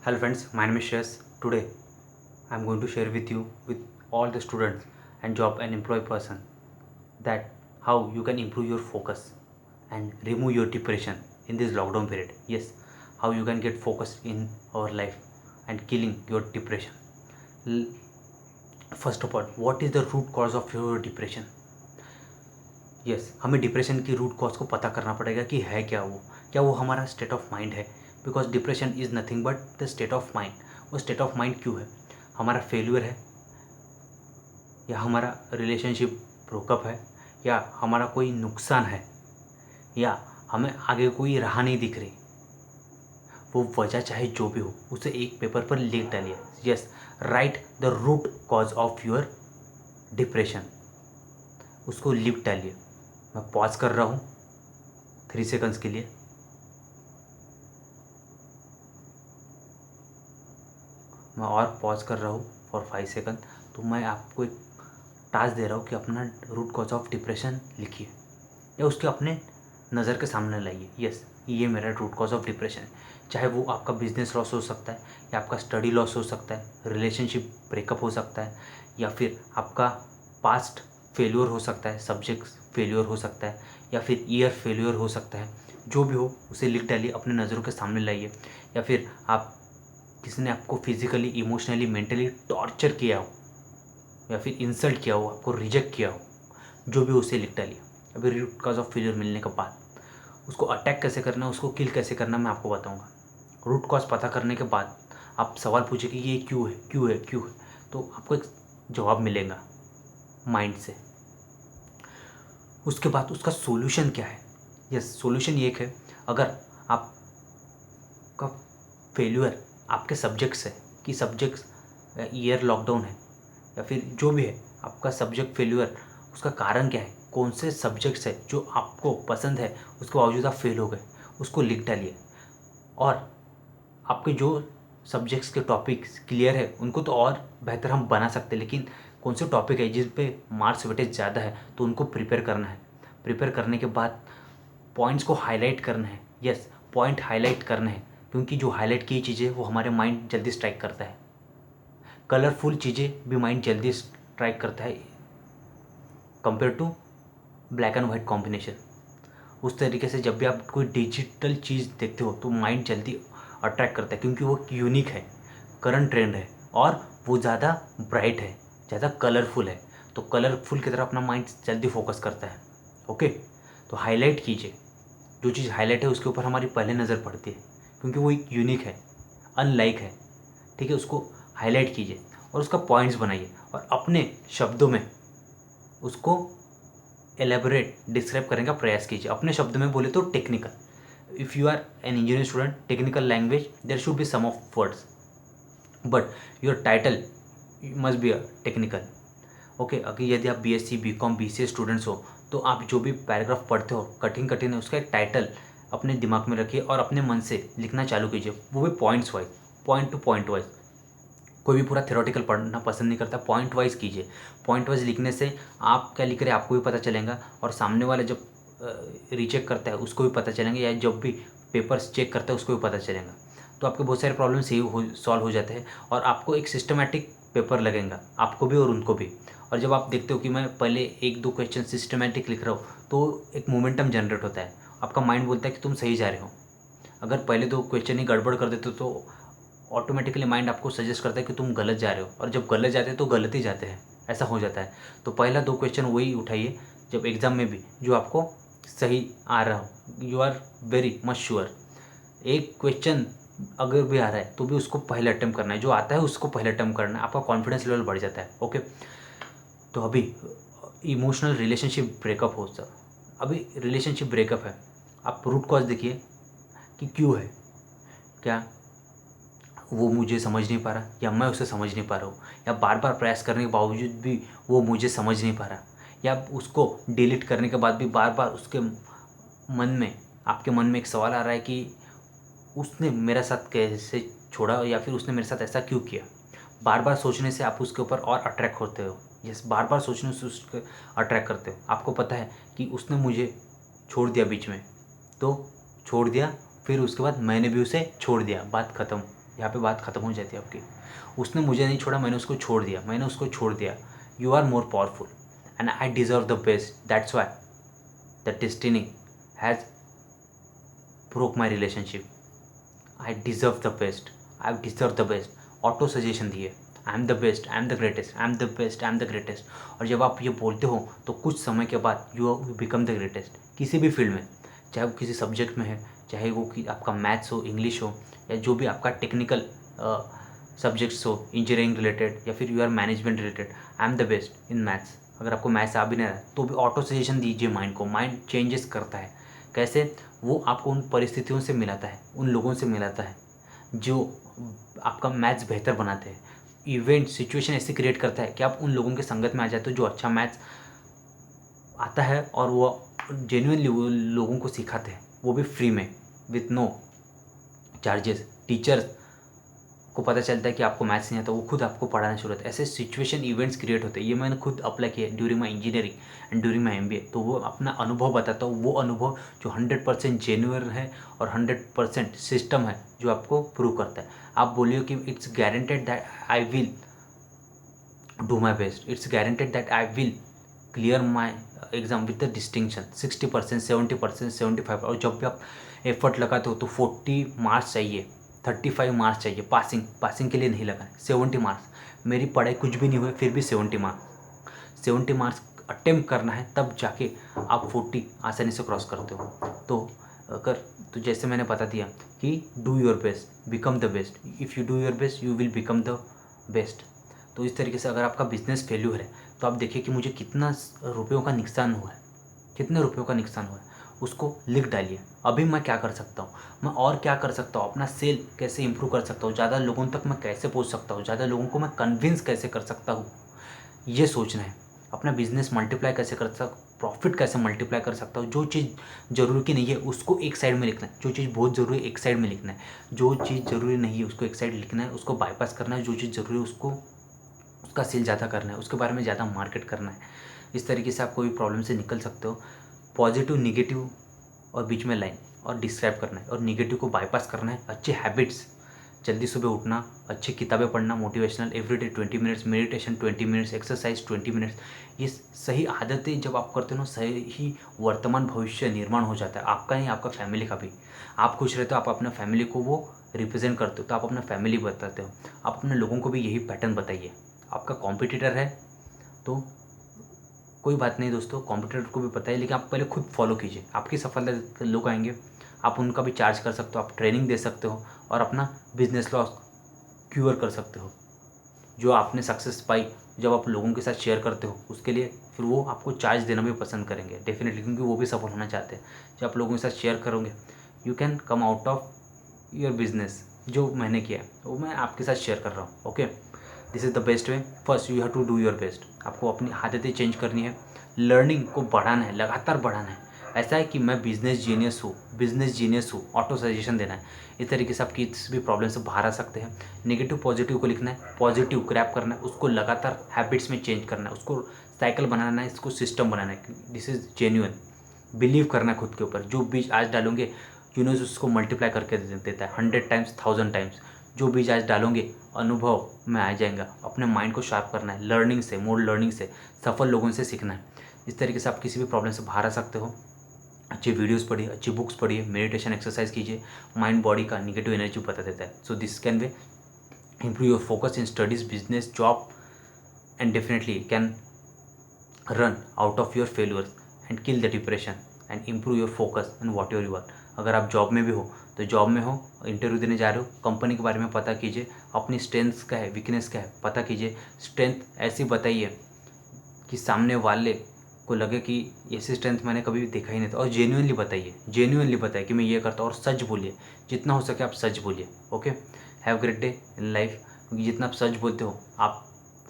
Hello friends, my name is Shreyas. Today I am going to share with all the students and job and employee person that how you can improve your focus and remove your depression in this lockdown period. Yes, how you can get focused in our life and killing your depression. L- First of all, what is the root cause of your depression? Yes हमें depression की root cause को पता करना पड़ेगा कि है क्या वो हमारा स्टेट ऑफ माइंड है। Because depression is nothing but the state of mind. वो स्टेट ऑफ माइंड क्यों है? हमारा फेल्यूर है, या हमारा रिलेशनशिप ब्रोकअप है, या हमारा कोई नुकसान है, या हमें आगे कोई राह नहीं दिख रही। वो वजह चाहे जो भी हो उसे एक पेपर पर लिख डालिए। Yes, write the root cause of your depression, उसको लिख डालिए। मैं पॉज कर रहा हूँ 3 सेकंड्स के लिए। मैं और पॉज कर रहा हूँ फॉर 5 सेकंड। तो मैं आपको एक टास्क दे रहा हूँ कि अपना रूट कॉज ऑफ डिप्रेशन लिखिए या उसके अपने नज़र के सामने लाइए। यस, ये मेरा रूट कॉज ऑफ डिप्रेशन है। चाहे वो आपका बिजनेस लॉस हो सकता है, या आपका स्टडी लॉस हो सकता है, रिलेशनशिप ब्रेकअप हो सकता है, या फिर आपका पास्ट फेल्योर हो सकता है, सब्जेक्ट फेल्योर हो सकता है, या फिर ईयर फेल्योर हो सकता है। जो भी हो उसे लिख डालिए, अपने नज़रों के सामने लाइए। या फिर आप किसी ने आपको फिजिकली, इमोशनली, मेंटली टॉर्चर किया हो, या फिर इंसल्ट किया हो, आपको रिजेक्ट किया हो, जो भी हो उसे लिख डालिए। अभी रूट कॉज ऑफ फेलियर मिलने के बाद उसको अटैक कैसे करना है, उसको किल कैसे करना है, मैं आपको बताऊंगा। रूट कॉज पता करने के बाद आप सवाल पूछे कि ये क्यों है, क्यों है, क्यों है, तो आपको एक जवाब मिलेगा माइंड से। उसके बाद उसका सॉल्यूशन क्या है? यस, सॉल्यूशन ये एक है। अगर आपका फेल्यूर आपके सब्जेक्ट से, कि सब्जेक्ट ईयर लॉकडाउन है, या फिर जो भी है आपका सब्जेक्ट फेल्यूर, उसका कारण क्या है, कौन से सब्जेक्ट्स है जो आपको पसंद है उसके बावजूद आप फेल हो गए, उसको लिख डालिए। और आपके जो सब्जेक्ट्स के टॉपिक्स क्लियर है उनको तो और बेहतर हम बना सकते हैं, लेकिन कौन से टॉपिक है जिन पे मार्क्स वेटेज ज़्यादा है तो उनको प्रिपेयर करना है। प्रिपेयर करने के बाद पॉइंट्स को हाईलाइट करना है। यस, पॉइंट हाईलाइट करना है, क्योंकि जो हाईलाइट की चीज़ें वो हमारे माइंड जल्दी स्ट्राइक करता है। कलरफुल चीज़ें भी माइंड जल्दी स्ट्राइक करता है compare to black and white combination. उस तरीके से जब भी आप कोई डिजिटल चीज़ देखते हो तो माइंड जल्दी अट्रैक्ट करता है, क्योंकि वो यूनिक है, करंट ट्रेंड है, और वो ज़्यादा ब्राइट है, ज़्यादा कलरफुल है। तो कलरफुल की तरफ अपना माइंड जल्दी फोकस करता है। ओके, तो हाईलाइट कीजिए। जो चीज़ हाईलाइट है उसके ऊपर हमारी पहले नज़र पड़ती है, क्योंकि वो एक यूनिक है, अनलाइक है। ठीक है, उसको हाईलाइट कीजिए और उसका पॉइंट्स बनाइए और अपने शब्दों में उसको एलेबोरेट डिस्क्राइब करने का प्रयास कीजिए। अपने शब्द में बोले तो technical, if you are an engineering student, technical language there should be some of words, but your title must be technical. Okay, अगर यदि आप बीएससी, बीकॉम, बीसीए स्टूडेंट्स हो तो आप जो भी पैराग्राफ पढ़ते हो कठिन कठिन है, उसका एक टाइटल अपने दिमाग में रखिए और अपने मन से लिखना चालू कीजिए, वो भी points wise, point two point wise. कोई भी पूरा थ्योरेटिकल पढ़ना पसंद नहीं करता, पॉइंट वाइज कीजिए। पॉइंट वाइज लिखने से आप क्या लिख रहे हैं आपको भी पता चलेगा, और सामने वाला जब रीचेक करता है उसको भी पता चलेंगे, या जब भी पेपर्स चेक करता है उसको भी पता चलेगा। तो आपके बहुत सारे प्रॉब्लम सॉल्व हो जाते हैं, और आपको एक सिस्टमेटिक पेपर लगेगा, आपको भी और उनको भी। और जब आप देखते हो कि मैं पहले 1-2 क्वेश्चन सिस्टमेटिक लिख रहा हूँ तो एक मोमेंटम जनरेट होता है, आपका माइंड बोलता है कि तुम सही जा रहे हो। अगर पहले 2 क्वेश्चन ही गड़बड़ कर देते हो तो ऑटोमेटिकली माइंड आपको सजेस्ट करता है कि तुम गलत जा रहे हो, और जब गलत जाते हैं तो गलत ही जाते हैं, ऐसा हो जाता है। तो पहला 2 क्वेश्चन वही उठाइए जब एग्ज़ाम में भी जो आपको सही आ रहा हो, you are very much sure. एक क्वेश्चन अगर भी आ रहा है तो भी उसको पहले अटेम्प्ट करना है, जो आता है उसको पहले अटेम्प्ट करना है, आपका कॉन्फिडेंस लेवल बढ़ जाता है। ओके, तो अभी इमोशनल रिलेशनशिप ब्रेकअप हो सर, अभी रिलेशनशिप ब्रेकअप है, आप रूट कॉज देखिए कि क्यों है। क्या वो मुझे समझ नहीं पा रहा, या मैं उसे समझ नहीं पा रहा हूँ, या बार बार प्रयास करने के बावजूद भी वो मुझे समझ नहीं पा रहा, या उसको डिलीट करने के बाद भी बार बार उसके मन में, आपके मन में एक सवाल आ रहा है कि उसने मेरा साथ कैसे छोड़ा, या फिर उसने मेरे साथ ऐसा क्यों किया। बार बार सोचने से आप उसके ऊपर और अट्रैक्ट होते हो। यस, बार बार सोचने से उसके अट्रैक्ट करते हो। आपको पता है कि उसने मुझे छोड़ दिया बीच में, तो छोड़ दिया, फिर उसके बाद मैंने भी उसे छोड़ दिया, बात ख़त्म। यहाँ पे बात ख़त्म हो जाती है आपकी। उसने मुझे नहीं छोड़ा, मैंने उसको छोड़ दिया, मैंने उसको छोड़ दिया। You are more powerful and I deserve the best, that's why the destiny has broke my relationship. I deserve the best, I deserve the best. Auto suggestion दिए, I am the best, I am the greatest, I am the best, I am the greatest. और जब आप ये बोलते हो तो कुछ समय के बाद यू बिकम द ग्रेटेस्ट किसी भी फील्ड में, चाहे वो किसी सब्जेक्ट में है, चाहे वो कि आपका मैथ्स हो, इंग्लिश हो, या जो भी आपका टेक्निकल सब्जेक्ट्स हो, इंजीनियरिंग रिलेटेड या फिर you are management related. I am the best in maths. अगर आपको मैथ्स आ भी नहीं रहा तो भी ऑटो सजेशन दीजिए माइंड को। माइंड चेंजेस करता है। कैसे? वो आपको उन परिस्थितियों से मिलाता है, उन लोगों से मिलाता है जो आपका मैथ्स बेहतर बनाते हैं। इवेंट सिचुएशन ऐसी क्रिएट करता है कि आप उन लोगों के संगत में आ जाते हो जो अच्छा मैथ्स आता है और वो जेन्युइनली वो लोगों को सिखाते हैं, वो भी फ्री में, विथ नो चार्जेस। टीचर्स को पता चलता है कि आपको मैथ्स नहीं आता, वो खुद आपको पढ़ाना शुरू होता है। ऐसे सिचुएशन इवेंट्स क्रिएट होते हैं। ये मैंने खुद अप्लाई किया during my engineering and during my MBA। तो वो अपना अनुभव बताता हूँ, वो अनुभव जो 100% जेन्युइन है और 100% सिस्टम है जो आपको प्रूव करता है। आप बोलिए कि it's guaranteed that I will do my best, it's guaranteed that I will clear my exam with the distinction 60%, 70%, 75%। और जब भी आप एफर्ट लगाते हो तो 40 मार्क्स चाहिए, 35 मार्क्स चाहिए। पासिंग के लिए नहीं लगाए, 70 मार्क्स। मेरी पढ़ाई कुछ भी नहीं हुई फिर भी 70 मार्क्स अटेम्प्ट करना है, तब जाके आप 40 आसानी से क्रॉस करते हो। तो जैसे मैंने बता दिया कि do your best, become the best. If you do your best you will become the best. तो इस तरीके से अगर आपका बिजनेस फेल्यूर है तो आप देखिए कि मुझे कितना रुपयों का नुकसान हुआ है, कितने रुपयों का नुकसान हुआ है, उसको लिख डालिए। अभी मैं क्या कर सकता हूँ, मैं और क्या कर सकता हूँ, अपना सेल कैसे इंप्रूव कर सकता हूँ, ज़्यादा लोगों तक मैं कैसे पहुँच सकता हूँ, ज़्यादा लोगों को मैं कन्विंस कैसे कर सकता हूँ, ये सोचना है। अपना बिजनेस मल्टीप्लाई कैसे कर सकता, प्रॉफिट कैसे मल्टीप्लाई कर सकता हूँ। जो चीज़ ज़रूरी की नहीं है उसको एक साइड में लिखना है, जो चीज़ बहुत ज़रूरी है एक साइड में लिखना है, जो चीज़ ज़रूरी नहीं है उसको एक साइड लिखना है, उसको बाईपास करना है। जो चीज़ ज़रूरी है उसको उसका सेल ज़्यादा करना है, उसके बारे में ज़्यादा मार्केट करना है। इस तरीके से आप कोई प्रॉब्लम से निकल सकते हो। पॉजिटिव, निगेटिव और बीच में लाइन और डिस्क्राइब करना है, और निगेटिव को बाईपास करना है। अच्छे हैबिट्स, जल्दी सुबह उठना, अच्छी किताबें पढ़ना, motivational everyday 20 minutes, meditation 20 minutes, exercise 20 minutes. ये सही आदतें जब आप करते हो ना, सही वर्तमान भविष्य निर्माण हो जाता है, आपका ही, आपका फैमिली का भी। आप खुश रहते हो, आप अपना फैमिली को वो रिप्रेजेंट करते हो, तो आप अपना फैमिली बताते हो। आप अपने लोगों को भी यही पैटर्न बताइए। आपका कॉम्पिटिटर है तो कोई बात नहीं दोस्तों, कॉम्पिटिटर को भी पता है, लेकिन आप पहले खुद फॉलो कीजिए। आपकी सफलता लोग आएंगे, आप उनका भी चार्ज कर सकते हो, आप ट्रेनिंग दे सकते हो और अपना बिजनेस लॉस क्यूर कर सकते हो। जो आपने सक्सेस पाई, जब आप लोगों के साथ शेयर करते हो, उसके लिए फिर वो आपको चार्ज देना भी पसंद करेंगे डेफिनेटली, क्योंकि वो भी सफल होना चाहते हैं। जब आप लोगों के साथ शेयर करोगे, you can come out of your business. जो मैंने किया है वो मैं आपके साथ शेयर कर रहा हूँ। Okay, this is the best way. First you have to do your best. आपको अपनी आदतें चेंज करनी है, लर्निंग को बढ़ाना है, लगातार बढ़ाना है। ऐसा है कि मैं बिजनेस जीनियस हूँ, ऑटो सजेशन देना है। इस तरीके से आप किसी भी प्रॉब्लम से बाहर आ सकते हैं। नेगेटिव पॉजिटिव को लिखना है, पॉजिटिव क्रैप करना है, उसको लगातार हैबिट्स में चेंज करना है, उसको साइकिल बनाना है, इसको सिस्टम बनाना है। This is genuine. बिलीव करना है खुद के ऊपर। जो बीज आज डालोगे यूनिवर्स उसको मल्टीप्लाई करके देता है 100 टाइम्स, 1000 टाइम्स। जो बीज आज डालोगे अनुभव में आ जाएगा। अपने माइंड को शार्प करना है, लर्निंग से, मोर लर्निंग से, सफल लोगों से सीखना है। इस तरीके से आप किसी भी प्रॉब्लम से बाहर आ सकते हो। अच्छी वीडियोस पढ़िए, अच्छी बुक्स पढ़िए, मेडिटेशन एक्सरसाइज कीजिए। माइंड बॉडी का निगेटिव एनर्जी बता देता है। So this can be improve your focus in studies, business, job, and definitely can run out of your failures and kill the depression and improve your focus on whatever you want. अगर आप job में भी हो तो job में हो, interview देने जा रहे हो, कंपनी के बारे में पता कीजिए, अपनी स्ट्रेंथ्स क्या है, वीकनेस क्या है पता कीजिए। स्ट्रेंथ ऐसी बताइए कि सामने वाले को लगे कि ऐसी स्ट्रेंथ मैंने कभी भी देखा ही नहीं था। और जेन्युइनली बताइए कि मैं ये करता हूँ। और सच बोलिए, जितना हो सके आप सच बोलिए। Okay, have great day in life. क्योंकि जितना आप सच बोलते हो आप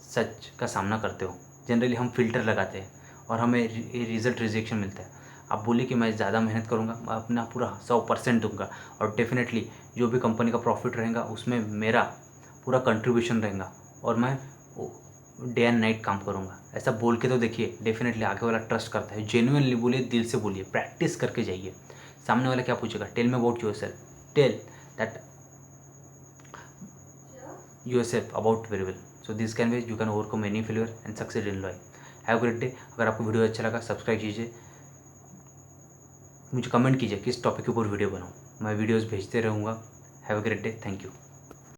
सच का सामना करते हो। जनरली हम फिल्टर लगाते हैं और हमें रिजल्ट रिजेक्शन मिलता है। आप बोलिए कि मैं ज़्यादा मेहनत करूँगा, मैं अपना पूरा 100% दूंगा, और डेफिनेटली जो भी कंपनी का प्रॉफिट रहेगा उसमें मेरा पूरा कंट्रीब्यूशन रहेगा, और मैं डे एंड नाइट काम करूँगा। ऐसा बोल के तो देखिए, डेफिनेटली आगे वाला ट्रस्ट करता है। जेन्युइनली बोलिए, दिल से बोलिए, प्रैक्टिस करके जाइए। सामने वाला क्या पूछेगा, tell me about yourself, tell that yourself about very well. So this can way you can overcome any failure and succeed in life. Have great day. अगर आपको वीडियो अच्छा लगा सब्सक्राइब कीजिए, मुझे कमेंट कीजिए किस टॉपिक के ऊपर वीडियो बनाऊँ, मैं वीडियोस भेजते रहूँगा. Have a great day. Thank you.